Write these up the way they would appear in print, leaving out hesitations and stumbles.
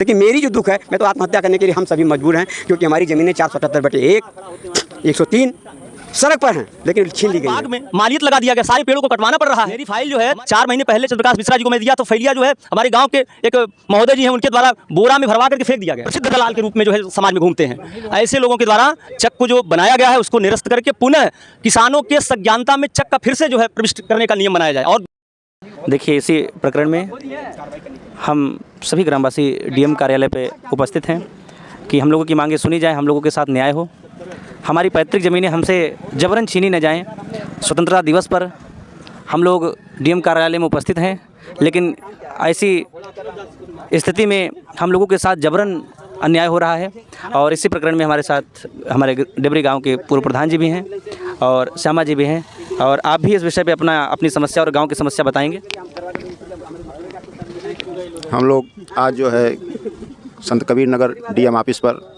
लेकिन मेरी जो दुख है, मैं तो आत्महत्या करने के लिए हम सभी मजबूर हैं, क्योंकि हमारी ज़मीनें 477/1 103 सड़क पर हैं, लेकिन छीन ली गई। बाग में मालियत लगा दिया गया, सारे पेड़ों को कटवाना पड़ रहा है। मेरी फाइल जो है 4 महीने पहले चंद्रप्रकाश मिश्रा जी को मैं दिया, तो फैलिया जो है हमारे गांव के एक महोदय जी हैं, उनके द्वारा बोरा में भरवा करके फेंक दिया गया। प्रसिद्ध दलाल के रूप में जो है समाज में घूमते हैं। ऐसे लोगों के द्वारा चक को जो बनाया गया है उसको निरस्त करके पुनः किसानों के सज्ञानता में चक का फिर से जो है प्रविष्ट करने का नियम बनाया जाए। और देखिए, इसी प्रकरण में हम सभी ग्रामवासी डीएम कार्यालय पे उपस्थित हैं कि हम लोगों की मांगें सुनी जाएं, हम लोगों के साथ न्याय हो, हमारी पैतृक ज़मीनें हमसे जबरन छीनी न जाएं। स्वतंत्रता दिवस पर हम लोग डीएम कार्यालय में उपस्थित हैं, लेकिन ऐसी स्थिति में हम लोगों के साथ जबरन अन्याय हो रहा है। और इसी प्रकरण में हमारे साथ हमारे डेबरी गांव के पूर्व प्रधान जी भी हैं और श्यामा जी भी हैं, और आप भी इस विषय पे अपनी समस्या और गांव की समस्या बताएंगे। हम लोग आज जो है संत कबीर नगर डीएम ऑफिस पर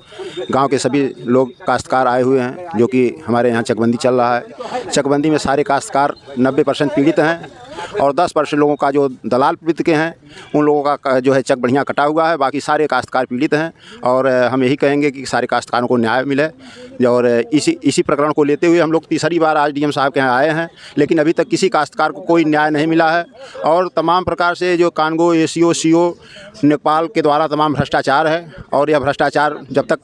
गांव के सभी लोग काश्तकार आए हुए हैं, जो कि हमारे यहाँ चकबंदी चल रहा है। चकबंदी में सारे काश्तकार 90% पीड़ित हैं और 10% लोगों का जो दलाल पीड़ित के हैं, उन लोगों का जो है चक बढ़िया कटा हुआ है। बाकी सारे काश्तकार पीड़ित हैं और हम यही कहेंगे कि सारे काश्तकारों को न्याय मिले। और इसी प्रकरण को लेते हुए हम लोग तीसरी बार आज डीएम साहब के यहाँ आए हैं, लेकिन अभी तक किसी काश्तकार को कोई न्याय नहीं मिला है। और तमाम प्रकार से जो कानगो एसीओ सीओ नेपाल के द्वारा तमाम भ्रष्टाचार है, और यह भ्रष्टाचार जब तक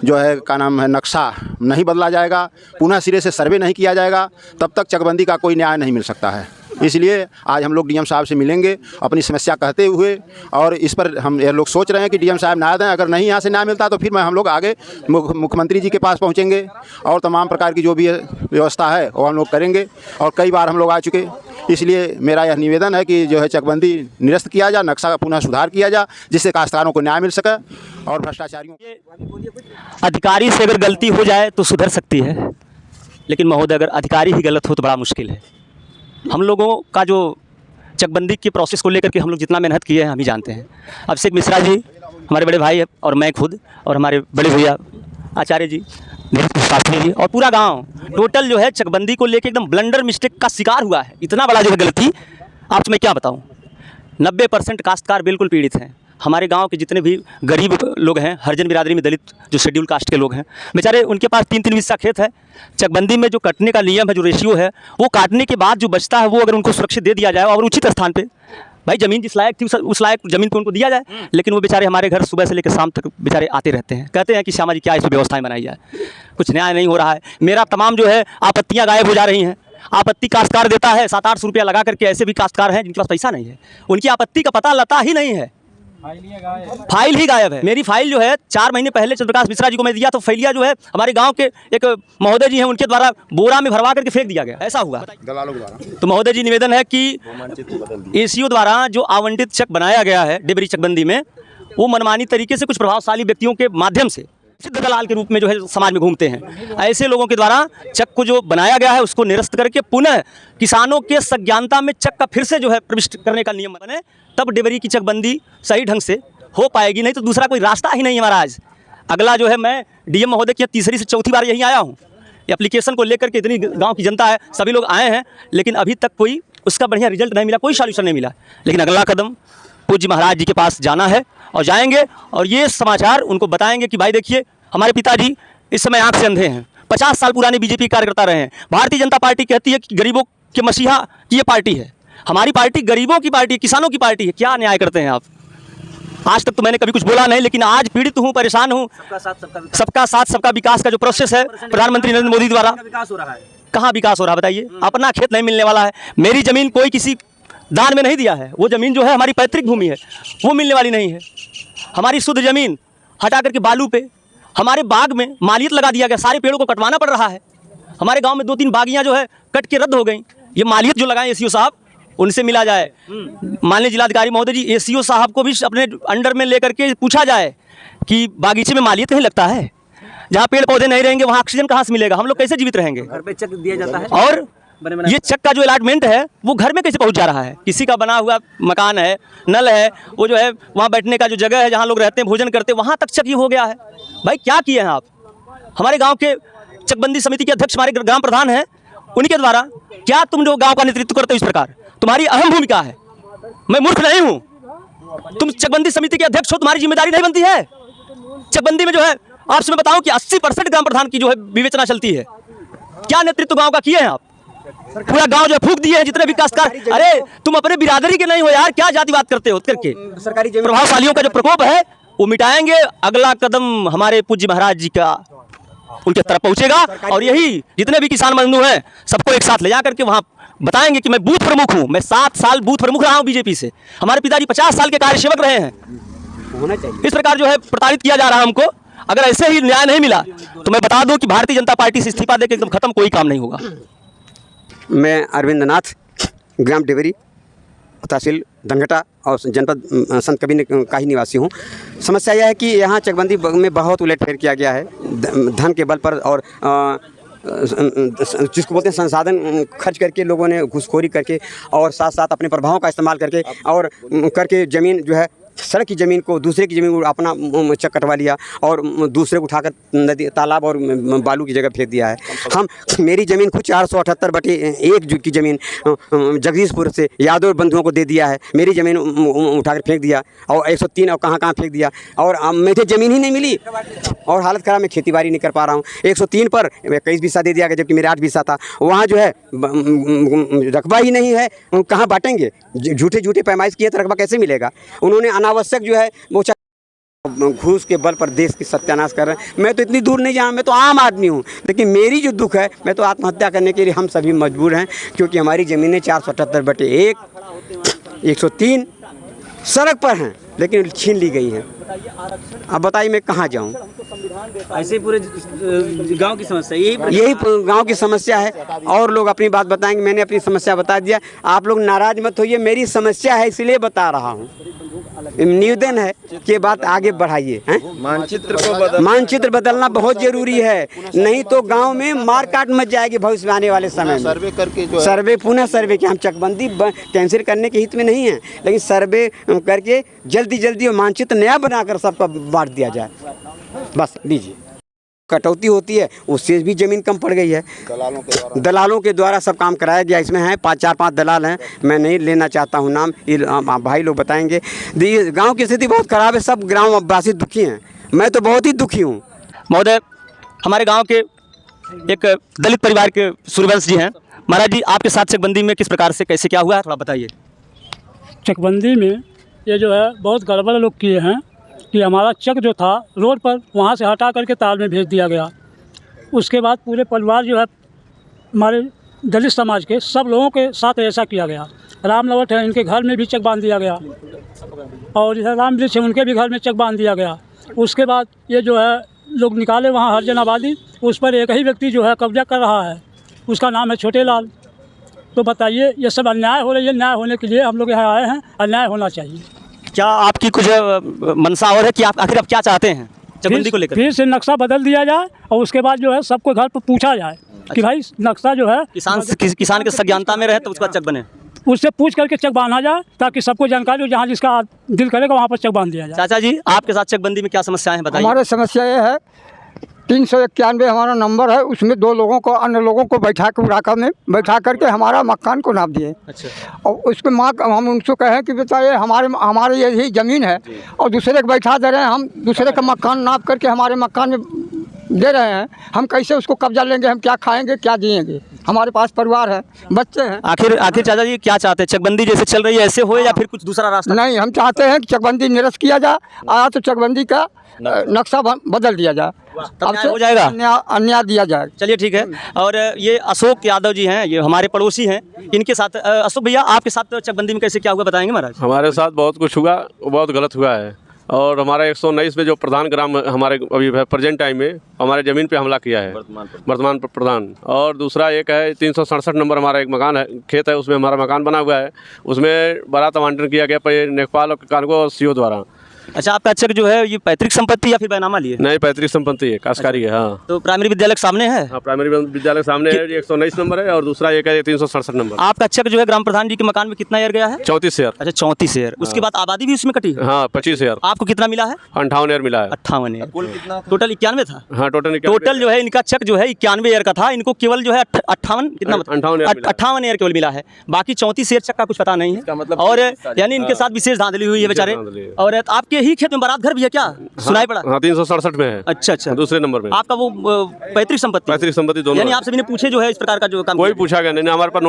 जो है का नाम है नक्शा नहीं बदला जाएगा, पुनः सिरे से सर्वे नहीं किया जाएगा, तब तक चकबंदी का कोई न्याय नहीं मिल सकता है। इसलिए आज हम लोग डीएम साहब से मिलेंगे अपनी समस्या कहते हुए, और इस पर हम ये लोग सोच रहे हैं कि डीएम साहब न्याय दें। अगर नहीं यहाँ से न्याय मिलता तो फिर हम लोग आगे मुख्यमंत्री जी के पास पहुँचेंगे और तमाम प्रकार की जो भी व्यवस्था है वो हम लोग करेंगे। और कई बार हम लोग आ चुके, इसलिए मेरा यह निवेदन है कि जो है चकबंदी निरस्त किया जाए, नक्शा का पुनः सुधार किया जाए, जिससे काश्तकारों को न्याय मिल सके और भ्रष्टाचारियों। अधिकारी से अगर गलती हो जाए तो सुधर सकती है, लेकिन महोदय अगर अधिकारी ही गलत हो तो बड़ा मुश्किल है। हम लोगों का जो चकबंदी की प्रोसेस को लेकर के हम लोग जितना मेहनत किए हैं हम ही जानते हैं। अभिषेक मिश्रा जी हमारे बड़े भाई है, और मैं खुद, और हमारे बड़े भैया आचार्य जी, शास्त्री जी, और पूरा गांव टोटल जो है चकबंदी को लेकर एकदम ब्लंडर मिस्टेक का शिकार हुआ है। इतना बड़ा जो है गलती, आपसे मैं क्या बताऊं। 90% काश्तकार बिल्कुल पीड़ित हैं। हमारे गांव के जितने भी गरीब लोग हैं, हरिजन बिरादरी में दलित जो शेड्यूल कास्ट के लोग हैं, बेचारे उनके पास 3-3 हिस्सा खेत है। चकबंदी में जो कटने का नियम है, जो रेशियो है, वो काटने के बाद जो बचता है वो अगर उनको सुरक्षित दे दिया जाए और उचित स्थान पे, भाई ज़मीन जिस लायक थी उस लायक ज़मीन पे उनको दिया जाए। लेकिन वो बेचारे हमारे घर सुबह से लेकर शाम तक बेचारे आते रहते हैं, कहते हैं कि श्यामा जी क्या इस पर व्यवस्थाएँ बनाई जाए। कुछ न्याय नहीं हो रहा है। मेरा तमाम जो है आपत्तियाँ गायब हो जा रही हैं। आपत्ति काश्तकार देता है 700-800 रुपया लगा करके। ऐसे भी काश्तकार हैं जिनके पास पैसा नहीं है, उनकी आपत्ति का पता लता ही नहीं है, फाइल ही गायब है। मेरी फाइल जो है 4 महीने पहले चंद्रप्रकाश मिश्रा जी को मैं दिया, तो फैलिया जो है हमारे गांव के एक महोदय जी हैं, उनके द्वारा बोरा में भरवा करके फेंक दिया गया। ऐसा हुआ दलालों द्वारा। तो महोदय जी निवेदन है कि एसीओ द्वारा जो आवंटित चक बनाया गया है डेबरी चकबंदी में, वो मनमानी तरीके से कुछ प्रभावशाली व्यक्तियों के माध्यम से सिद्ध दलाल के रूप में जो है समाज में घूमते हैं। ऐसे लोगों के द्वारा चक को जो बनाया गया है उसको निरस्त करके पुनः किसानों के सज्ञानता में चक का फिर से जो है प्रविष्ट करने का नियम बने, तब डेबरी की चकबंदी सही ढंग से हो पाएगी। नहीं तो दूसरा कोई रास्ता ही नहीं है महाराज। अगला जो है, मैं डीएम महोदय की तीसरी से चौथी बार यहीं आया हूँ। एप्लीकेशन को लेकर के इतनी गाँव की जनता है, सभी लोग आए हैं, लेकिन अभी तक कोई उसका बढ़िया रिजल्ट नहीं मिला, कोई सॉल्यूशन नहीं मिला। लेकिन अगला कदम पूज्य महाराज जी के पास जाना है और जाएंगे, और ये समाचार उनको बताएंगे कि भाई देखिए हमारे पिताजी इस समय आँख से अंधे हैं, 50 साल पुराने बीजेपी कार्यकर्ता रहे हैं। भारतीय जनता पार्टी कहती है कि गरीबों के मसीहा की ये पार्टी है। हमारी पार्टी गरीबों की पार्टी, किसानों की पार्टी है। क्या न्याय करते हैं आप? आज तक तो मैंने कभी कुछ बोला नहीं, लेकिन आज पीड़ित हूँ, परेशान हूँ। सबका साथ सबका विकास का जो प्रोसेस है प्रधानमंत्री नरेंद्र मोदी द्वारा, विकास हो रहा है। कहाँ विकास हो रहा है बताइए? अपना खेत नहीं मिलने वाला है। मेरी ज़मीन कोई किसी दान में नहीं दिया है। वो ज़मीन जो है हमारी पैतृक भूमि है, वो मिलने वाली नहीं है। हमारी शुद्ध ज़मीन हटा करके बालू पे हमारे बाग में मालियत लगा दिया गया, सारे पेड़ों को कटवाना पड़ रहा है। हमारे गांव में 2-3 बागियां जो है कट के रद्द हो गई। ये मालियत जो लगाए एसीओ साहब, उनसे मिला जाए। माननीय जिलाधिकारी महोदय जी, एसीओ साहब को भी अपने अंडर में लेकर के पूछा जाए कि बागीचे में मालियत कहीं लगता है? जहाँ पेड़ पौधे नहीं रहेंगे वहाँ ऑक्सीजन कहाँ से मिलेगा? हम लोग कैसे जीवित रहेंगे? घर पे चक दिया जाता है। और ये चक का जो अलॉटमेंट है वो घर में कैसे पहुंच जा रहा है? किसी का बना हुआ मकान है, नल है, वो जो है वहाँ बैठने का जो जगह है जहाँ लोग रहते हैं, भोजन करते हैं, वहाँ तक चक ही हो गया है। भाई क्या किए हैं आप? हमारे गांव के चकबंदी समिति के अध्यक्ष हमारे ग्राम प्रधान हैं, उनके द्वारा क्या तुम जो गांव का नेतृत्व करते हो इस प्रकार? तुम्हारी अहम भूमिका है। मैं मूर्ख नहीं हूँ, तुम चकबंदी समिति के अध्यक्ष हो, तुम्हारी जिम्मेदारी नहीं बनती है? चकबंदी में जो है आपसे मैं बताऊं कि 80% ग्राम प्रधान की जो है विवेचना चलती है। क्या नेतृत्व गांव का किए हैं आप? पूरा गांव जो है फूंक दिए हैं जितने भी काश्तकार। अरे तुम अपने बिरादरी के नहीं हो यार, क्या जातिवाद करते हो करके? सरकारी जमीन प्रभावशालियों का जो प्रकोप है वो मिटाएंगे। अगला कदम हमारे पूज्य महाराज जी का उनके तरफ पहुंचेगा और यही जितने भी किसान बंधु हैं सबको एक साथ ले जा करके वहाँ बताएंगे कि मैं बूथ प्रमुख हूँ। मैं 7 साल बूथ प्रमुख रहा हूँ बीजेपी से। हमारे पिताजी 50 साल के कार्यसेवक रहे हैं। होना चाहिए। इस प्रकार जो है प्रताड़ित किया जा रहा है हमको। अगर ऐसे ही न्याय नहीं मिला तो मैं बता दूं कि भारतीय जनता पार्टी से इस्तीफा देकर एकदम खत्म, कोई काम नहीं होगा। मैं अरविंद नाथ, ग्राम डेवरी, तहसील धनघटा और जनपद संत कबीर का ही निवासी हूँ। समस्या यह है कि यहाँ चकबंदी में बहुत उलटफेर किया गया है धन के बल पर और जिसको बोलते हैं संसाधन खर्च करके लोगों ने घूसखोरी करके और साथ साथ अपने प्रभावों का इस्तेमाल करके और करके ज़मीन जो है सड़क की ज़मीन को दूसरे की ज़मीन को अपना चक कटवा लिया और दूसरे को उठाकर नदी तालाब और बालू की जगह फेंक दिया है। हम मेरी ज़मीन खुद 478/1 की ज़मीन जगदीशपुर से यादव बंधुओं को दे दिया है। मेरी ज़मीन उठाकर फेंक दिया और 103 और कहाँ फेंक दिया और मुझे ज़मीन ही नहीं मिली और हालत ख़राब, मैं खेती बाड़ी नहीं कर पा रहा हूँ। 103 पर 21 बीसा दे दिया गया जबकि मेरे 8 बीसा था। वहाँ जो है रकबा ही नहीं है, कहाँ बांटेंगे? झूठे पैमाइश किए तो रकबा कैसे मिलेगा? उन्होंने अनावश्यक जो है वो घूस के बल पर देश की सत्यानाश कर रहे हैं। मैं तो इतनी दूर नहीं जा रहा, मैं तो आम आदमी हूँ, लेकिन मेरी जो दुख है, मैं तो आत्महत्या करने के लिए हम सभी मजबूर हैं क्योंकि हमारी ज़मीनें 478/1 103 सड़क पर हैं लेकिन छीन ली गई हैं। अब बताइए मैं कहाँ जाऊँ? ऐसे पूरे गांव की समस्या यही गांव की समस्या है और लोग अपनी बात बताएंगे। मैंने अपनी समस्या बता दिया, आप लोग नाराज मत होइए, मेरी समस्या है इसलिए बता रहा हूँ। निवेदन है कि बात आगे बढ़ाइए। मानचित्र बदलना बहुत जरूरी है, नहीं तो गांव में मार काट मच जाएगी भविष्य में आने वाले समय में। सर्वे करके जो पुनः सर्वे के हम चकबंदी कैंसिल करने के हित में नहीं है, लेकिन सर्वे करके जल्दी और मानचित्र नया बनाकर सबका बांट दिया जाए। बस लीजिए, कटौती होती है उससे भी ज़मीन कम पड़ गई है। दलालों के द्वारा सब काम कराया गया। इसमें हैं 4-5 दलाल हैं, मैं नहीं लेना चाहता हूं नाम, ये भाई लोग बताएंगे। गांव की स्थिति बहुत ख़राब है, सब ग्रामवासी दुखी हैं, मैं तो बहुत ही दुखी हूं। महोदय, हमारे गांव के एक दलित परिवार के सूर्यवंश जी हैं। महाराज जी, आपके साथ चकबंदी में किस प्रकार से कैसे क्या हुआ है, थोड़ा बताइए। चकबंदी में ये जो है बहुत गड़बड़ लोग किए हैं कि हमारा चक जो था रोड पर वहाँ से हटा करके ताल में भेज दिया गया। उसके बाद पूरे परिवार जो है हमारे दलित समाज के सब लोगों के साथ ऐसा किया गया। राम लवट है, इनके घर में भी चक बांध दिया गया और इधर राम वृक्ष है, उनके भी घर में चक बांध दिया गया। उसके बाद ये जो है लोग निकाले वहाँ हरिजन आबादी, उस पर एक ही व्यक्ति जो है कब्जा कर रहा है, उसका नाम है छोटे लाल। तो बताइए, ये सब अन्याय हो रही है। न्याय होने के लिए हम लोग यहाँ आए हैं, अन्याय होना चाहिए। क्या आपकी कुछ मनसा और है कि आप आखिर आप क्या चाहते हैं चकबंदी को लेकर? फिर से नक्शा बदल दिया जाए और उसके बाद जो है सबको घर पर पूछा जाए कि भाई नक्शा जो है किसान के सज्ञानता में रहे तो उसका चक बने, उससे पूछ करके चक बांधा जाए ताकि सबको जानकारी हो, जहाँ जिसका दिल करेगा वहाँ पर चक बांध दिया जाए। चाचा जी, आपके साथ चकबंदी में क्या समस्याएं हैं बताइए। हमारे समस्या ये है 391 हमारा नंबर है, उसमें 2 लोगों को अन्य लोगों को बैठा के उड़ाका में बैठा करके हमारा मकान को नाप दिए। अच्छा। और उसके हम उनसे कहें कि बताइए हमारे यही ज़मीन है और दूसरे को बैठा दे रहे हैं, हम दूसरे का मकान नाप करके हमारे मकान में दे रहे हैं। हम कैसे उसको कब्जा लेंगे? हम क्या खाएंगे, क्या जिएंगे? हमारे पास परिवार है, बच्चे हैं। आखिर चाचा जी क्या चाहते हैं? चकबंदी जैसे चल रही है ऐसे हो या फिर कुछ दूसरा रास्ता? नहीं, हम चाहते हैं कि चकबंदी निरस्त किया जाए, आया तो चकबंदी का नक्शा बदल दिया जाए, अब हो जाएगा, अन्याय दिया जाए। चलिए ठीक है। और ये अशोक यादव जी हैं, ये हमारे पड़ोसी हैं, इनके साथ अशोक भैया आपके साथ चकबंदी में कैसे क्या हुआ बताएंगे महाराज? हमारे साथ बहुत कुछ हुआ, बहुत गलत हुआ है और हमारा 119 में जो प्रधान ग्राम हमारे अभी प्रेजेंट टाइम में हमारे ज़मीन पे हमला किया है, वर्तमान प्रधान। और दूसरा एक है 367 नंबर हमारा एक मकान है, खेत है, उसमें हमारा मकान बना हुआ है, उसमें बारात आवंटन किया गया पर नेकपाल और कानगो और सीओ द्वारा। अच्छा, आपका चेक जो है ये पैतृक संपत्ति या फिर बैनामा लिए? नहीं, पैतृक संपत्ति है, काश्तकारी है। हाँ, तो प्राइमरी विद्यालय के सामने है? हाँ, प्राइमरी विद्यालय के सामने है। 119 नंबर है और दूसरा एक है 367 नंबर। आपका चेक जो है ग्राम प्रधान जी के मकान में कितना एयर गया है? 34 शेयर। अच्छा, 34 एयर। उसके बाद आबादी भी उसमें कटी है? हाँ, 25 शेयर। आपको कितना मिला है? 58 एयर मिला है। 58 एयर। टोटल 91 था? हाँ, टोटल जो है इनका चेक जो है 91 एयर का था, इनको केवल जो है 58 कितना 58 एयर केवल मिला है, बाकी 34 एयर चेक का कुछ पता नहीं है। और यानी इनके साथ विशेष धांधली हुई है बेचारे। और आपके ही खेत में बारात घर भी है क्या? सुनाई पड़ा। हाँ, 367 में है। अच्छा अच्छा, दूसरे नंबर में। आपका वो पैतृक संपत्ति पैतृक संपत्ति दोनों। यानी आप सभी ने पूछे जो है इस प्रकार का जो काम कोई पूछा गया नहीं, हमारे पास